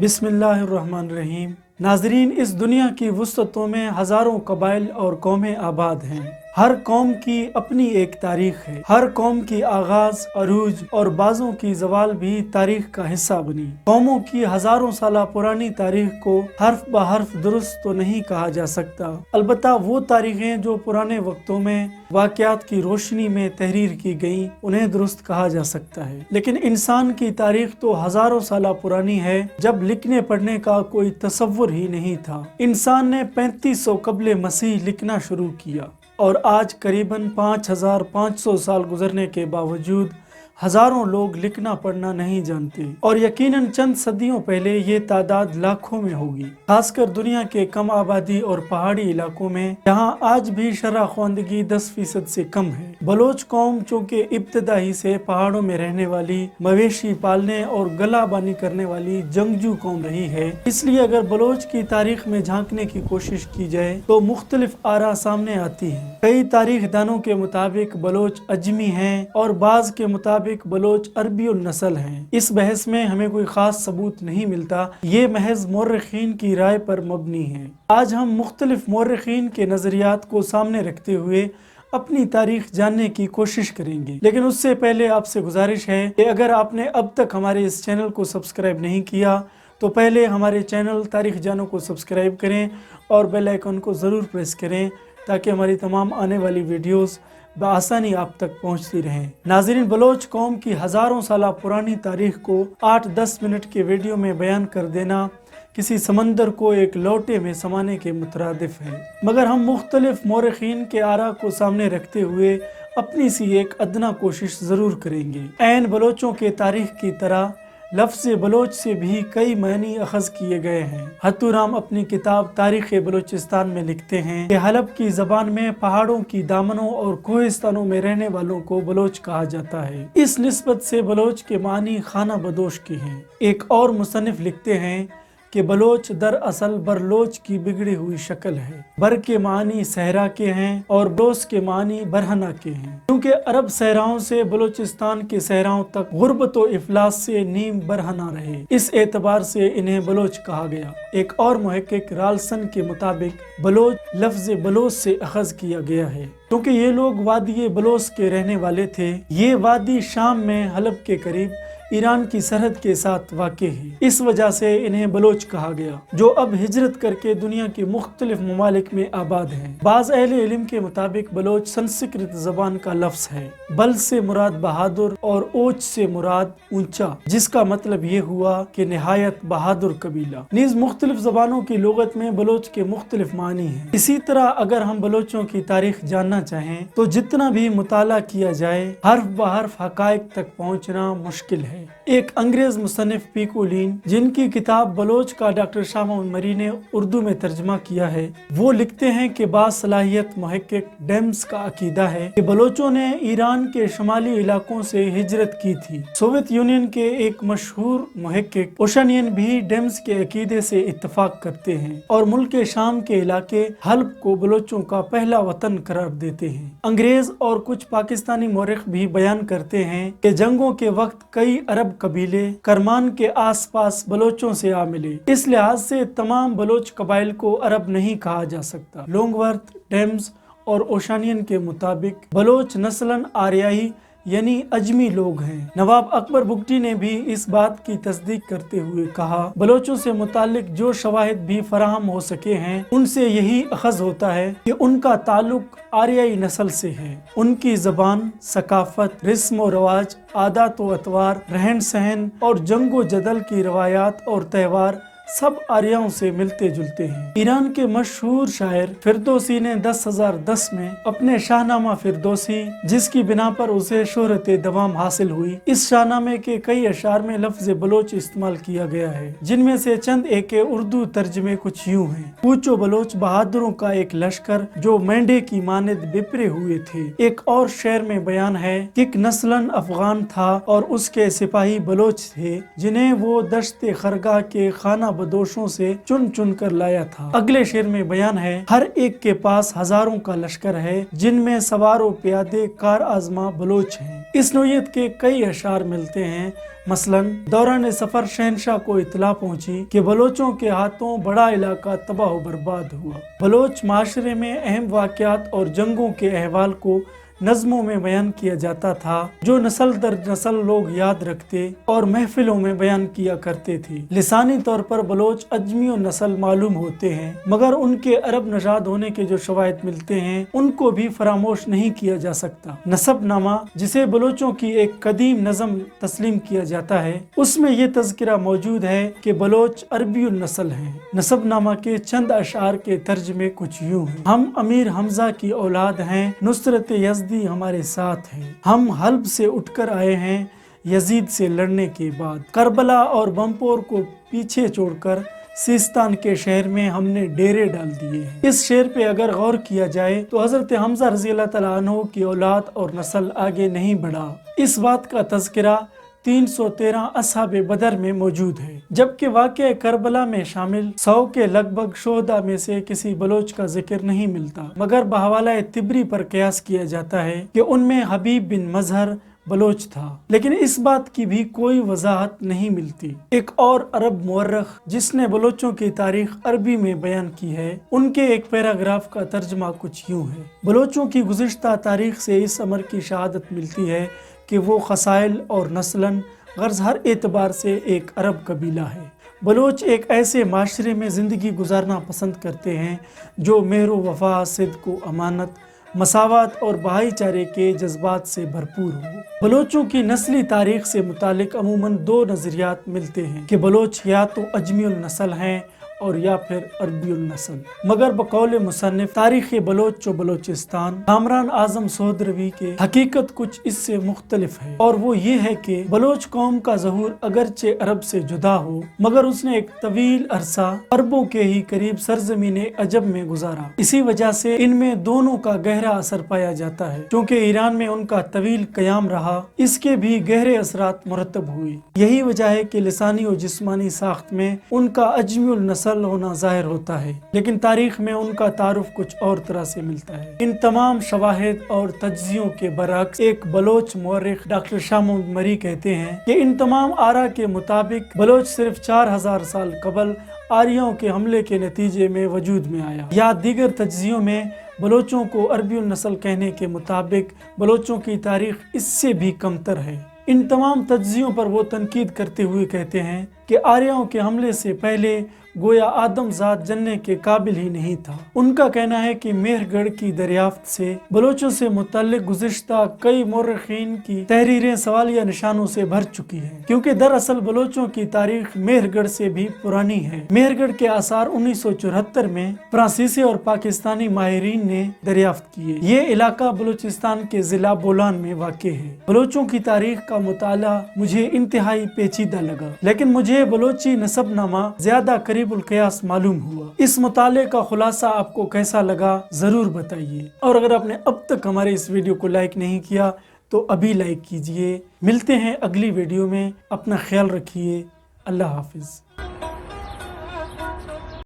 बिस्मिल्लाहिर्रहमानिर्रहीम। नाज़रीन, इस दुनिया की वुसअतों में हज़ारों कबाइल और कौमें आबाद हैं। हर कौम की अपनी एक तारीख है। हर कौम की आगाज़, अरूज और बाज़ों की ज़वाल भी तारीख का हिस्सा बनी। कौमों की हज़ारों साल पुरानी तारीख को हर्फ ब हर्फ दुरुस्त तो नहीं कहा जा सकता, अलबत्ता वो तारीखें जो पुराने वक्तों में वाक़यात की रोशनी में तहरीर की गईं, उन्हें दुरुस्त कहा जा सकता है। लेकिन इंसान की तारीख तो हज़ारों साल पुरानी है, जब लिखने पढ़ने का कोई तसव्वुर ही नहीं था। इंसान ने 3500 कबले मसीह लिखना शुरू किया और आज करीबन 5500 साल गुजरने के बावजूद हजारों लोग लिखना पढ़ना नहीं जानते और यकीनन चंद सदियों पहले ये तादाद लाखों में होगी, खासकर दुनिया के कम आबादी और पहाड़ी इलाकों में, जहाँ आज भी शरह ख्वानदगी 10% से कम है। बलोच कौम चूँकि इब्तदा ही से पहाड़ों में रहने वाली, मवेशी पालने और गला बानी करने वाली जंगजू कौम रही है, इसलिए अगर बलोच की तारीख में झांकने की कोशिश की जाए तो मुख्तलिफ आरा सामने आती है। कई तारीख दानों के मुताबिक बलोच अजमी हैं और बाज के मुताबिक बलोच अरबी नस्ल हैं। इस बहस में हमें कोई खास सबूत नहीं मिलता, ये महज मौर्रिखीन की राय पर मबनी है। आज हम मुख्तलिफ मौर्रिखीन के नजरियात को सामने रखते हुए अपनी तारीख जानने की कोशिश करेंगे, लेकिन उससे पहले आपसे गुजारिश है कि अगर आपने अब तक हमारे इस चैनल को सब्सक्राइब नहीं किया तो पहले हमारे चैनल तारीख जानो को सब्सक्राइब करें और बेल आइकन को ज़रूर प्रेस करें ताकि हमारी तमाम आने वाली वीडियोस बआसानी आप तक पहुंचती रहें। नाज़रीन, बलोच कौम की हज़ारों साल पुरानी तारीख को 8-10 मिनट के वीडियो में बयान कर देना किसी समंदर को एक लोटे में समाने के मुतरादिफ है, मगर हम मुख्तलिफ मौरखीन के आरा को सामने रखते हुए अपनी सी एक अदना कोशिश ज़रूर करेंगे। ऐन बलोचों के तारीख की तरह लफ्ज़ बलोच से भी कई मानी अखज़ किए गए हैं। हत्तूराम अपनी किताब तारीख़ बलोचिस्तान में लिखते हैं कि हलब की ज़बान में पहाड़ों की दामनों और कोहिस्तानों में रहने वालों को बलोच कहा जाता है। इस निस्बत से बलोच के मानी खाना बदोश के हैं। एक और मुसन्निफ लिखते हैं कि बलोच दरअसल बरलोच की बिगड़ी हुई शक्ल है। बर के मानी सहरा के हैं और बलोच के मानी बरहना के हैं, क्योंकि अरब सहराओं से बलोचिस्तान के सहराओं तक गुर्बत व इफलास से नीम बरहना रहे, इस एतबार से इन्हें बलोच कहा गया। एक और मुहक्किक रालसन के मुताबिक बलोच लफ्ज बलोच से अखज़ किया गया है, क्योंकि ये लोग वादी बलोच के रहने वाले थे। ये वादी शाम में हलब के करीब ईरान की सरहद के साथ वाक़ है, इस वजह से इन्हें बलोच कहा गया, जो अब हिजरत करके दुनिया के मुख्तलिफ ममालिक में आबाद हैं। बाज़ अहले इल्म के मुताबिक बलोच संस्कृत ज़बान का लफ्ज़ है। बल से मुराद बहादुर और ओच से मुराद ऊंचा, जिसका मतलब ये हुआ कि निहायत बहादुर कबीला। नीज़ मुख्तलिफ ज़बानों की लुगत में बलोच के मुख्तलिफ मानी हैं। इसी तरह अगर हम बलोचों की तारीख जानना चाहें तो जितना भी मुताला किया जाए, हर्फ ब हर्फ हक़ाइक़ तक पहुँचना मुश्किल है। एक अंग्रेज मुसन्निफ पीकोलिन, जिनकी किताब बलोच का डॉक्टर शाह मोहम्मद मरी ने उर्दू में तर्जमा किया है, वो लिखते हैं कि बासलाहियत मुहक्किक डेम्स का अकीदा है कि बलोचों ने ईरान के शमाली इलाकों से हिजरत की थी। सोवियत यूनियन के एक मशहूर मुहक्किक ओशानियन भी डेम्स के अकीदे से इत्तफाक करते हैं और मुल्क शाम के इलाके हल्ब को बलोचों का पहला वतन करार देते हैं। अंग्रेज और कुछ पाकिस्तानी मौरख भी बयान करते हैं कि जंगों के वक्त कई अरब कबीले करमान के आसपास बलोचों से आ मिले। इस लिहाज से तमाम बलोच कबाइल को अरब नहीं कहा जा सकता। लोंगवर्थ, डेम्स और ओशानियन के मुताबिक बलोच नस्लन आर्याई यानी अजमी लोग हैं। नवाब अकबर बुगटी ने भी इस बात की तस्दीक करते हुए कहा, बलोचों से मुतालिक जो शवाहिद भी फराहम हो सके हैं, उनसे यही अखज़ होता है कि उनका ताल्लुक आर्याई नस्ल से है। उनकी ज़बान, सकाफत, रिस्म व रवाज, आदत व अतवार, रहन सहन और जंगो जदल की रवायात और त्यौहार सब आर्यों से मिलते जुलते हैं। ईरान के मशहूर शायर फिरदौसी ने 10,010 में अपने शाहनामा फिरदौसी, जिसकी बिना पर उसे शोहरत दवाम हासिल हुई, इस शाहनामे के कई अशार में लफ्ज बलोच इस्तेमाल किया गया है, जिनमें से चंद एक के उर्दू तर्जमे कुछ यूं हैं। पूछो बलोच बहादुरों का एक लश्कर जो मेंढे की मानद बिपरे हुए थे। एक और शेर में बयान है कि एक नस्लन अफगान था और उसके सिपाही बलोच थे, जिन्हें वो दश्ते खरगा के खाना बदोशों से चुन चुन कर लाया था। अगले शेर में बयान है, हर एक के पास हजारों का लश्कर है, जिनमें सवार व प्यादे कार आजमा बलोच हैं। इस नोयत के कई अशार मिलते हैं। मसलन दौरान सफर शहनशाह को इतला पहुंची कि बलोचों के हाथों बड़ा इलाका तबाह बर्बाद हुआ। बलोच माशरे में अहम वाक़यात और जंगों के अहवाल को नज़्मों में बयान किया जाता था, जो नस्ल दर नस्ल लोग याद रखते और महफिलों में बयान किया करते थे। लिसानी तौर पर बलोच अजमी और नस्ल मालूम होते हैं, मगर उनके अरब नजाद होने के जो शवाहिद मिलते हैं उनको भी फरामोश नहीं किया जा सकता। नसबनामा, जिसे बलोचों की एक कदीम नज़म तस्लीम किया जाता है, उसमें ये तज़किरा मौजूद है कि बलोच अरबी नस्ल हैं। नसबनामा के चंद अशार के तर्जमे कुछ यूँ हैं। हम अमीर हमजा की औलाद हैं, नुसरत यज़दी हमारे साथ है। हम हल्ब से उठकर आए हैं यजीद से लड़ने के बाद। करबला और बमपोर को पीछे छोड़कर सिस्तान के शहर में हमने डेरे डाल दिए हैं। इस शेर पे अगर गौर किया जाए तो हजरत हमजा रज़ी अल्लाह तआला अन्हु की औलाद और नस्ल आगे नहीं बढ़ा। इस बात का तज़किरा 313 असहाबे बदर में मौजूद है, जबकि वाक़या करबला में शामिल 100 के लगभग शोहदा में से किसी बलोच का जिक्र नहीं मिलता, मगर बहवाला तिबरी पर कयास किया जाता है कि उनमें हबीब बिन मजहर बलोच था, लेकिन इस बात की भी कोई वजाहत नहीं मिलती। एक और अरब मुअर्रिख जिसने बलोचों की तारीख अरबी में बयान की है, उनके एक पैराग्राफ का तर्जमा कुछ यूँ है। बलोचों की गुज़िश्ता तारीख से इस अमर की शहादत मिलती है कि वो खसाइल और नस्लन गर्ज हर एतबार से एक अरब कबीला है। बलोच एक ऐसे माशरे में ज़िंदगी गुजारना पसंद करते हैं जो मेहर वफा, सिद्क़, अमानत, मसावत और भाईचारे के जज्बात से भरपूर हो। बलोचों की नस्ली तारीख से मुतालिक अमूमन दो नज़रियात मिलते हैं कि बलोच या तो अजमी नस्ल हैं और या फिर अरबी नस्ल, मगर बकौल मुसन्निफ तारीख़ बलोच व बलोचिस्तान कामरान आज़म सोहदरवी के हकीकत कुछ इससे मुख्तलिफ है, और वो ये है कि बलोच कौम का ज़हूर अगरचे अरब से जुदा हो, मगर उसने एक तवील अरसा अरबों के ही करीब सरजमीन अजब में गुजारा। इसी वजह से इनमें दोनों का गहरा असर पाया जाता है। क्योंकि ईरान में उनका तवील क़याम रहा, इसके भी गहरे असरात मुरतब हुए। यही वजह है कि लिसानी और जिस्मानी साख्त में उनका अजमी नस्ल होना जाहिर होता है, लेकिन तारीख में उनका तारुफ कुछ और तरह से मिलता है। इन तमाम शवाहिद और तज्जियों के बरअक्स एक बलोच मुअर्रिख डॉक्टर शाह मोहम्मद मरी कहते हैं कि इन तमाम आरा के मुताबिक बलोच सिर्फ 4000 साल कबल आर्यों के हमले के नतीजे में वजूद में आया। या दीगर तज्जियों में बलोचों को अरबी नस्ल कहने के मुताबिक बलोचों की तारीख इससे भी कमतर है। इन तमाम तज्जियों पर वो तनकीद करते हुए कहते हैं कि आर्यों के हमले से पहले गोया आदम ज़ात जन्ने के काबिल ही नहीं था। उनका कहना है कि मेहरगढ़ की दरियाफ्त से बलोचों से मुतल्लिक गुज़िश्ता कई मुर्रिखीन की तहरीरें सवालिया निशानों से भर चुकी हैं, क्योंकि दरअसल बलोचों की तारीख मेहरगढ़ से भी पुरानी है। मेहरगढ़ के आसार 1974 में फ्रांसीसी और पाकिस्तानी माहिरीन ने दरियाफ्त किए। ये इलाका बलूचिस्तान के जिला बोलान में वाक़ है। बलोचों की तारीख का मुताला मुझे इंतहाई पेचीदा लगा, लेकिन मुझे बलोची नसबनामा ज्यादा करीबुल क़यास मालूम हुआ। इस मुताले का खुलासा आपको कैसा लगा ज़रूर बताइए, और अगर आपने अब तक हमारे इस वीडियो को लाइक नहीं किया तो अभी लाइक कीजिए। मिलते हैं अगली वीडियो में, अपना ख्याल रखिए। अल्लाह हाफिज़।